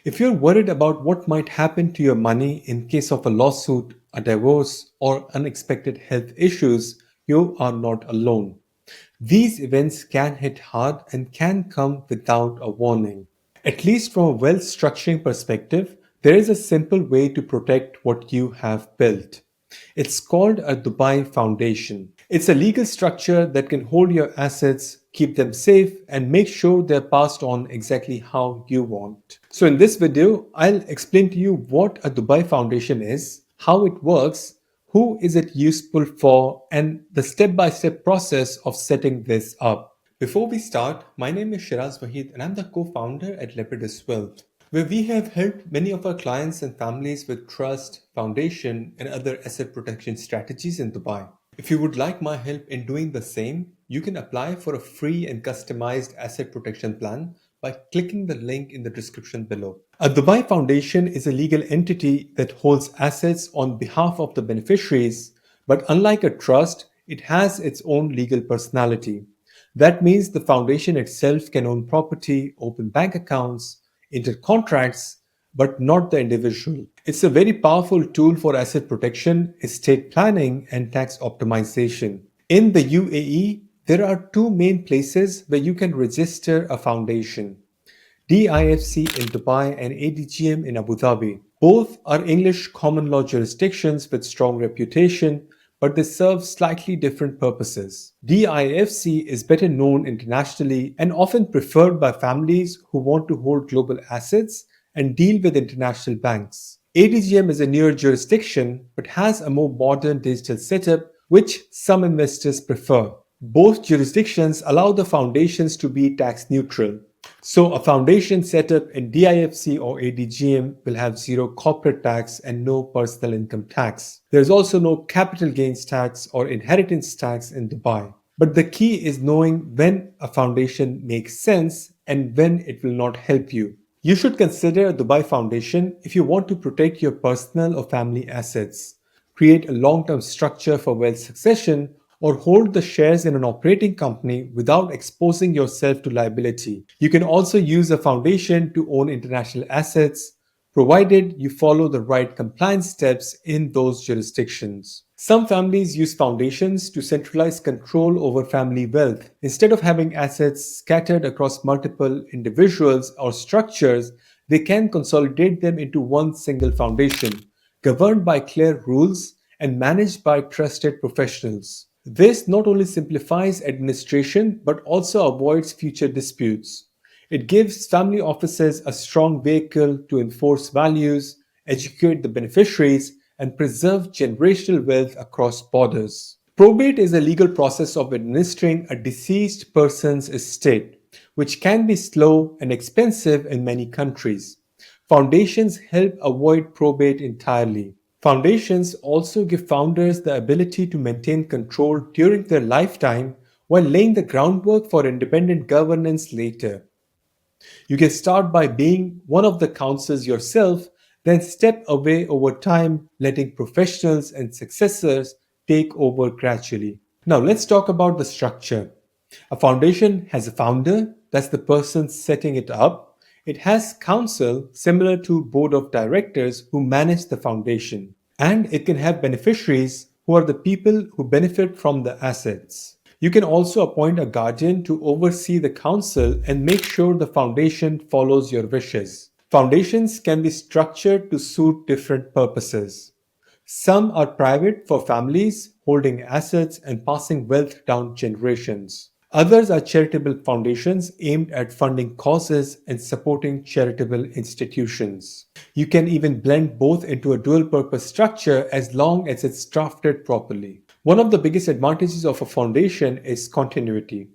If you're worried about what might happen to your money in case of a lawsuit, a divorce, or unexpected health issues, you are not alone. These events can hit hard and can come without a warning. At least from a wealth structuring perspective, there is a simple way to protect what you have built. It's called a Dubai Foundation. It's a legal structure that can hold your assets, keep them safe, and make sure they're passed on exactly how you want. So, in this video, I'll explain to you what a Dubai Foundation is, how it works, who is it useful for, and the step-by-step process of setting this up. Before we start, my name is Shiraz Wahid and I'm the co-founder at Lepidus Wealth, where we have helped many of our clients and families with trust, foundation, and other asset protection strategies in Dubai. If you would like my help in doing the same, you can apply for a free and customized asset protection plan by clicking the link in the description below. A Dubai Foundation is a legal entity that holds assets on behalf of the beneficiaries, but unlike a trust, it has its own legal personality. That means the foundation itself can own property, open bank accounts, enter contracts, but not the individual. It's a very powerful tool for asset protection, estate planning, and tax optimization. In the UAE, there are two main places where you can register a foundation: DIFC in Dubai and ADGM in Abu Dhabi. Both are English common law jurisdictions with strong reputation, but they serve slightly different purposes. DIFC is better known internationally and often preferred by families who want to hold global assets and deal with international banks. ADGM is a newer jurisdiction but has a more modern digital setup which some investors prefer. Both jurisdictions allow the foundations to be tax neutral. So a foundation set up in DIFC or ADGM will have zero corporate tax and no personal income tax. There's also no capital gains tax or inheritance tax in Dubai. But the key is knowing when a foundation makes sense and when it will not help you. You should consider a Dubai Foundation if you want to protect your personal or family assets, create a long-term structure for wealth succession, or hold the shares in an operating company without exposing yourself to liability. You can also use a foundation to own international assets, provided you follow the right compliance steps in those jurisdictions. Some families use foundations to centralize control over family wealth. Instead of having assets scattered across multiple individuals or structures, they can consolidate them into one single foundation, governed by clear rules and managed by trusted professionals. This not only simplifies administration but also avoids future disputes. It gives family offices a strong vehicle to enforce values, educate the beneficiaries, and preserve generational wealth across borders. Probate is a legal process of administering a deceased person's estate, which can be slow and expensive in many countries. Foundations help avoid probate entirely. Foundations also give founders the ability to maintain control during their lifetime while laying the groundwork for independent governance later. You can start by being one of the counsels yourself, then step away over time, letting professionals and successors take over gradually. Now, let's talk about the structure. A foundation has a founder, that's the person setting it up. It has counsel, similar to board of directors who manage the foundation. And it can have beneficiaries who are the people who benefit from the assets. You can also appoint a guardian to oversee the council and make sure the foundation follows your wishes. Foundations can be structured to suit different purposes. Some are private for families holding assets and passing wealth down generations. Others are charitable foundations aimed at funding causes and supporting charitable institutions. You can even blend both into a dual purpose structure as long as it's drafted properly. One of the biggest advantages of a foundation is continuity.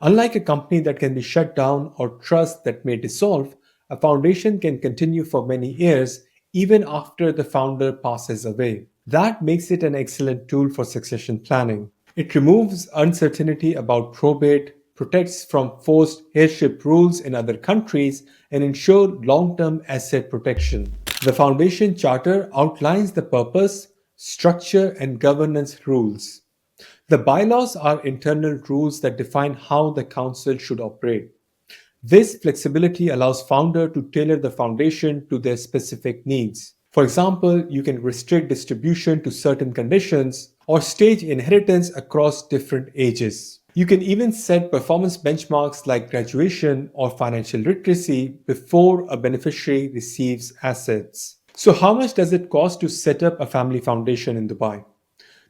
Unlike a company that can be shut down or trust that may dissolve, a foundation can continue for many years even after the founder passes away. That makes it an excellent tool for succession planning. It removes uncertainty about probate, protects from forced heirship rules in other countries, and ensures long-term asset protection. The foundation charter outlines the purpose, structure, and governance rules. The bylaws are internal rules that define how the council should operate. This flexibility allows founder to tailor the foundation to their specific needs. For example, you can restrict distribution to certain conditions or stage inheritance across different ages. You can even set performance benchmarks like graduation or financial literacy before a beneficiary receives assets. So, how much does it cost to set up a family foundation in Dubai?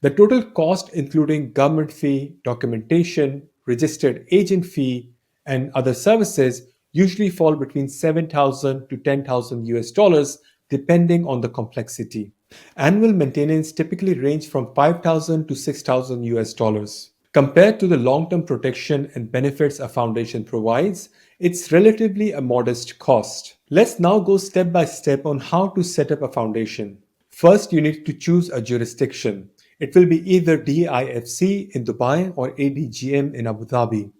The total cost, including government fee, documentation, registered agent fee, and other services, usually fall between 7,000 to 10,000 US dollars depending on the complexity. Annual maintenance typically range from 5,000 to 6,000 US dollars. Compared to the long-term protection and benefits a foundation provides, it's relatively a modest cost. Let's now go step by step on how to set up a foundation. First, you need to choose a jurisdiction. It will be either DIFC in Dubai or ADGM in Abu Dhabi.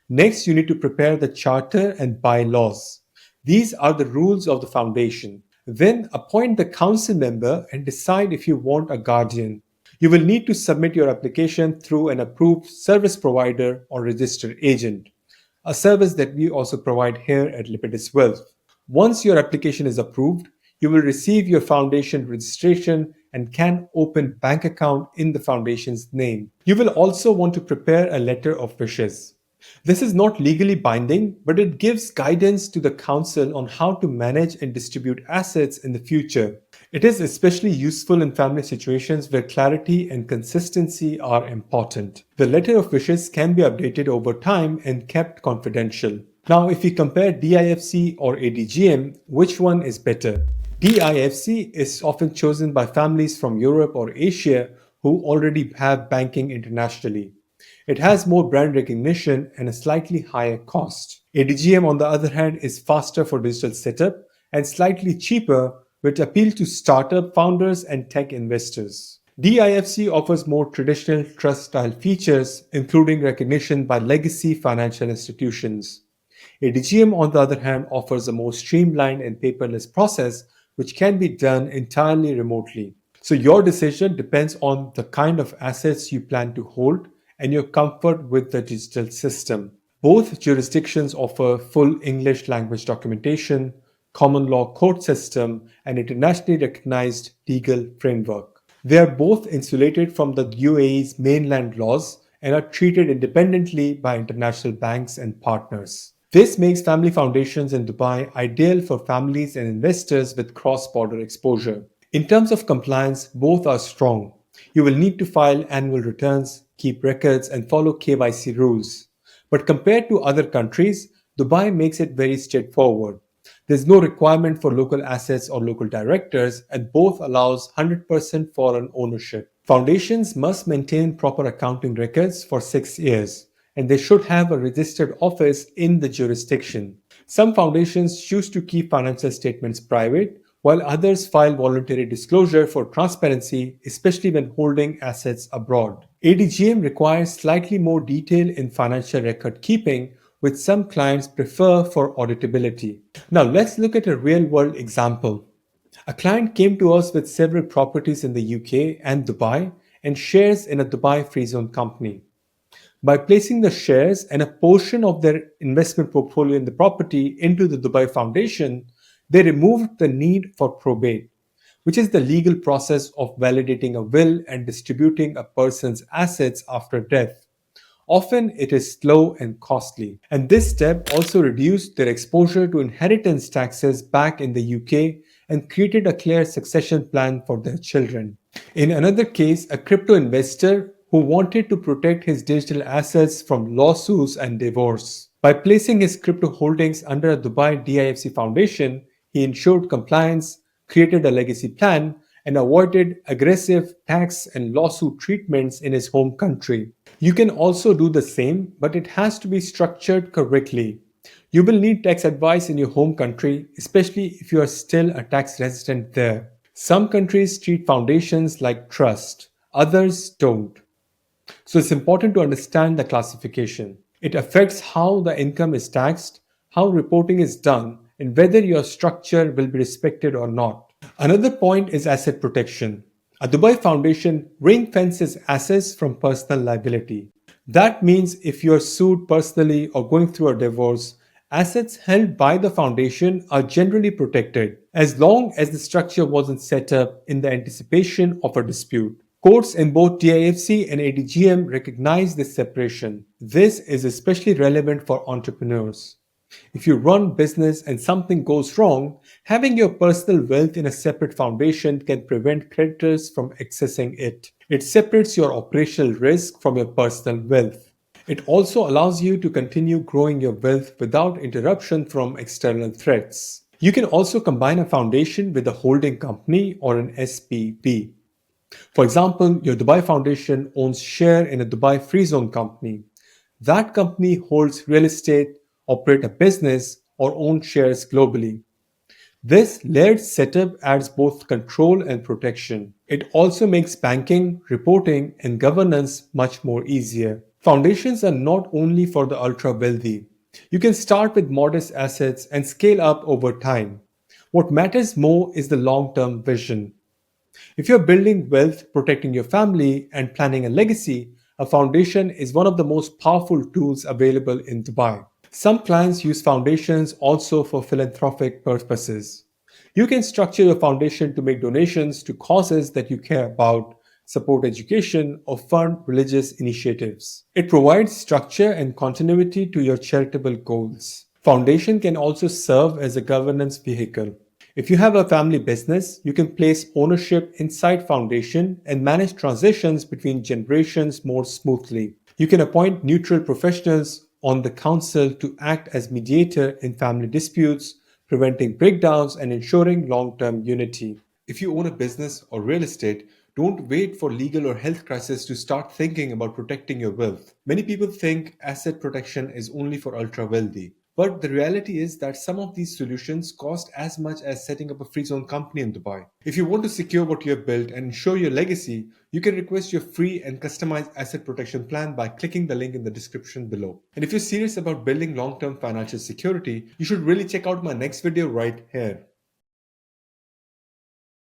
Next, you need to prepare the charter and bylaws. These are the rules of the foundation. Then, appoint the council member and decide if you want a guardian. You will need to submit your application through an approved service provider or registered agent, a service that we also provide here at Lipitus Wealth. Once your application is approved, you will receive your foundation registration and can open bank account in the foundation's name. You will also want to prepare a letter of wishes. This is not legally binding, but it gives guidance to the council on how to manage and distribute assets in the future. It is especially useful in family situations where clarity and consistency are important. The letter of wishes can be updated over time and kept confidential. Now, if we compare DIFC or ADGM, which one is better? DIFC is often chosen by families from Europe or Asia who already have banking internationally. It has more brand recognition and a slightly higher cost. ADGM, on the other hand, is faster for digital setup and slightly cheaper, which appeal to startup founders and tech investors. DIFC offers more traditional trust-style features, including recognition by legacy financial institutions. ADGM, on the other hand, offers a more streamlined and paperless process, which can be done entirely remotely. So your decision depends on the kind of assets you plan to hold and your comfort with the digital system. Both jurisdictions offer full English language documentation, common law court system, and internationally recognized legal framework. They are both insulated from the UAE's mainland laws and are treated independently by international banks and partners. This makes family foundations in Dubai ideal for families and investors with cross-border exposure. In terms of compliance, both are strong. You will need to file annual returns, keep records, and follow KYC rules. But compared to other countries, Dubai makes it very straightforward. There's no requirement for local assets or local directors, and both allows 100% foreign ownership. Foundations must maintain proper accounting records for 6 years, and they should have a registered office in the jurisdiction. Some foundations choose to keep financial statements private, while others file voluntary disclosure for transparency, especially when holding assets abroad. ADGM requires slightly more detail in financial record keeping, which some clients prefer for auditability. Now let's look at a real-world example. A client came to us with several properties in the UK and Dubai and shares in a Dubai Free Zone company. By placing the shares and a portion of their investment portfolio in the property into the Dubai Foundation, they removed the need for probate, which is the legal process of validating a will and distributing a person's assets after death. Often it is slow and costly, and this step also reduced their exposure to inheritance taxes back in the UK and created a clear succession plan for their children. In another case, a crypto investor who wanted to protect his digital assets from lawsuits and divorce. By placing his crypto holdings under a Dubai DIFC Foundation, he ensured compliance, created a legacy plan, and avoided aggressive tax and lawsuit treatments in his home country. You can also do the same, but it has to be structured correctly. You will need tax advice in your home country, especially if you are still a tax resident there. Some countries treat foundations like trust, others don't. So it's important to understand the classification. It affects how the income is taxed, how reporting is done, and whether your structure will be respected or not. Another point is asset protection. A Dubai Foundation ring fences assets from personal liability. That means if you are sued personally or going through a divorce, Assets held by the foundation are generally protected as long as the structure wasn't set up in the anticipation of a dispute. Courts in both DIFC and ADGM recognize this separation. This is especially relevant for entrepreneurs. If you run business and something goes wrong, having your personal wealth in a separate foundation can prevent creditors from accessing it. It separates your operational risk from your personal wealth. It also allows you to continue growing your wealth without interruption from external threats. You can also combine a foundation with a holding company or an SPV. For example, your Dubai Foundation owns share in a Dubai Free Zone company. That company holds real estate, operate a business, or own shares globally. This layered setup adds both control and protection. It also makes banking, reporting, and governance much more easier. Foundations are not only for the ultra wealthy. You can start with modest assets and scale up over time. What matters more is the long term vision. If you're building wealth, protecting your family, and planning a legacy, a foundation is one of the most powerful tools available in Dubai. Some clients use foundations also for philanthropic purposes. You can structure your foundation to make donations to causes that you care about, support education, or fund religious initiatives. It provides structure and continuity to your charitable goals. Foundation can also serve as a governance vehicle. If you have a family business, you can place ownership inside foundation and manage transitions between generations more smoothly. You can appoint neutral professionals on the council to act as mediator in family disputes, preventing breakdowns and ensuring long-term unity. If you own a business or real estate, don't wait for legal or health crisis to start thinking about protecting your wealth. Many people think asset protection is only for ultra wealthy. But the reality is that some of these solutions cost as much as setting up a free zone company in Dubai. If you want to secure what you have built and ensure your legacy, you can request your free and customized asset protection plan by clicking the link in the description below. And if you're serious about building long-term financial security, you should really check out my next video right here.